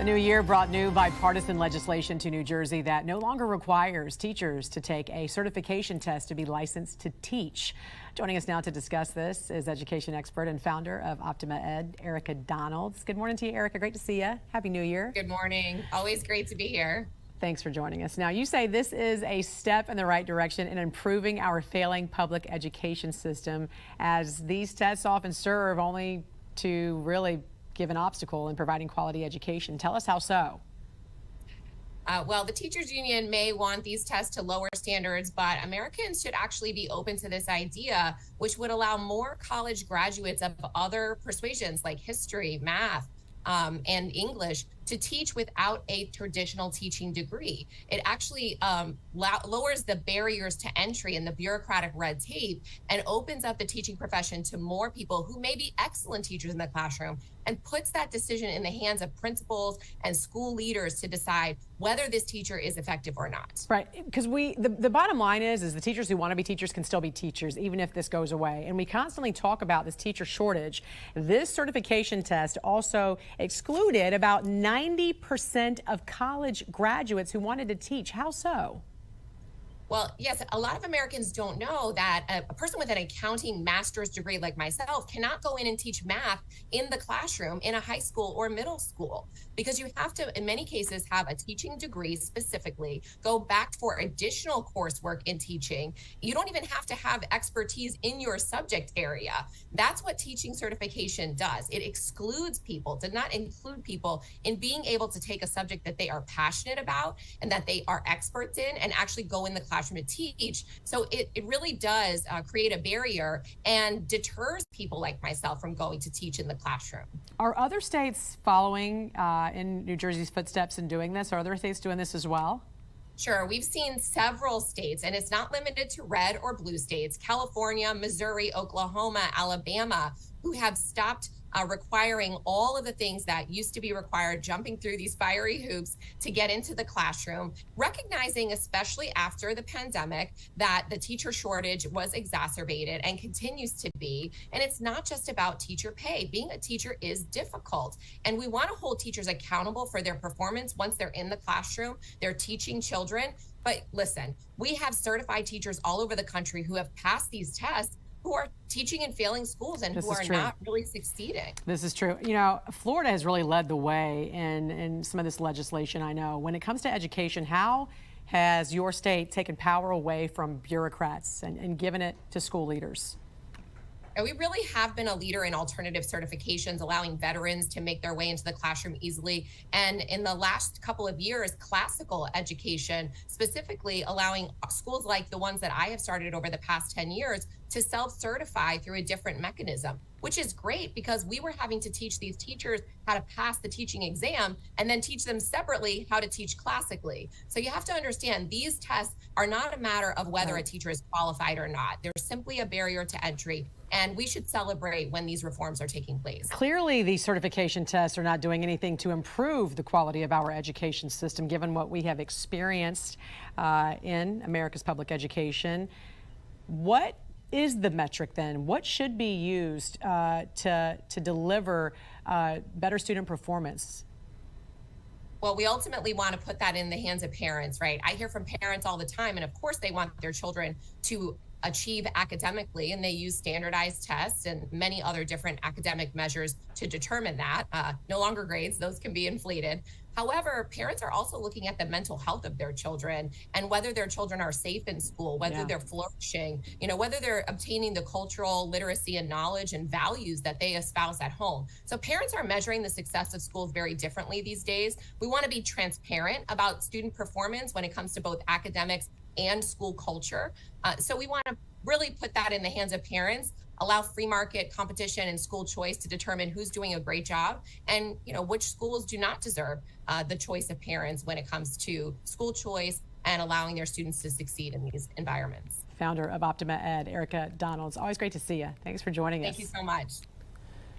The new year brought new bipartisan legislation to New Jersey that no longer requires teachers to take a certification test to be licensed to teach. Joining us now to discuss this is education expert and founder of Optima Ed, Erika Donalds. Good morning to you, Erika. Great to see you. Happy New Year. Good morning. Always great to be here. Thanks for joining us. Now, you say this is a step in the right direction in improving our failing public education system, as these tests often serve only to really give an obstacle in providing quality education. Tell us how so. Well, the teachers union may want these tests to lower standards, but Americans should actually be open to this idea, which would allow more college graduates of other persuasions like history, math, and English to teach without a traditional teaching degree. It actually lowers the barriers to entry and the bureaucratic red tape and opens up the teaching profession to more people who may be excellent teachers in the classroom, and puts that decision in the hands of principals and school leaders to decide whether this teacher is effective or not. Right, because the bottom line is the teachers who want to be teachers can still be teachers even if this goes away. And we constantly talk about this teacher shortage. This certification test also excluded about 90% of college graduates who wanted to teach. How so? Well, yes, a lot of Americans don't know that a person with an accounting master's degree like myself cannot go in and teach math in the classroom in a high school or middle school, because you have to, in many cases, have a teaching degree specifically, go back for additional coursework in teaching. You don't even have to have expertise in your subject area. That's what teaching certification does. It excludes people, does not include people in being able to take a subject that they are passionate about and that they are experts in and actually go in the classroom to teach. So it really does create a barrier and deters people like myself from going to teach in the classroom. Are other states following in New Jersey's footsteps in doing this? Are other states doing this as well? Sure. We've seen several states, and it's not limited to red or blue states, California, Missouri, Oklahoma, Alabama, who have stopped requiring all of the things that used to be required, jumping through these fiery hoops to get into the classroom, recognizing, especially after the pandemic, that the teacher shortage was exacerbated and continues to be. And it's not just about teacher pay. Being a teacher is difficult, and we want to hold teachers accountable for their performance once they're in the classroom, they're teaching children. But listen, we have certified teachers all over the country who have passed these tests, who are teaching in failing schools and who are not really succeeding. This is true. You know, Florida has really led the way in some of this legislation, I know. When it comes to education, how has your state taken power away from bureaucrats and given it to school leaders? And we really have been a leader in alternative certifications, allowing veterans to make their way into the classroom easily. And in the last couple of years, classical education, specifically allowing schools like the ones that I have started over the past 10 years to self-certify through a different mechanism, which is great because we were having to teach these teachers how to pass the teaching exam and then teach them separately how to teach classically. So you have to understand, these tests are not a matter of whether a teacher is qualified or not. They're simply a barrier to entry. And we should celebrate when these reforms are taking place. Clearly, these certification tests are not doing anything to improve the quality of our education system, given what we have experienced in America's public education. What is the metric then? What should be used to deliver better student performance? Well, we ultimately want to put that in the hands of parents, right? I hear from parents all the time, and of course they want their children to achieve academically, and they use standardized tests and many other different academic measures to determine that. No longer grades, those can be inflated. However, parents are also looking at the mental health of their children and whether their children are safe in school, whether they're flourishing, you know, whether they're obtaining the cultural literacy and knowledge and values that they espouse at home. So parents are measuring the success of schools very differently these days. We want to be transparent about student performance when it comes to both academics and school culture. So we want to really put that in the hands of parents, allow free market competition and school choice to determine who's doing a great job and, you know, which schools do not deserve the choice of parents when it comes to school choice and allowing their students to succeed in these environments. Founder of Optima Ed, Erika Donalds. Always great to see you. Thanks for joining us. Thank you so much.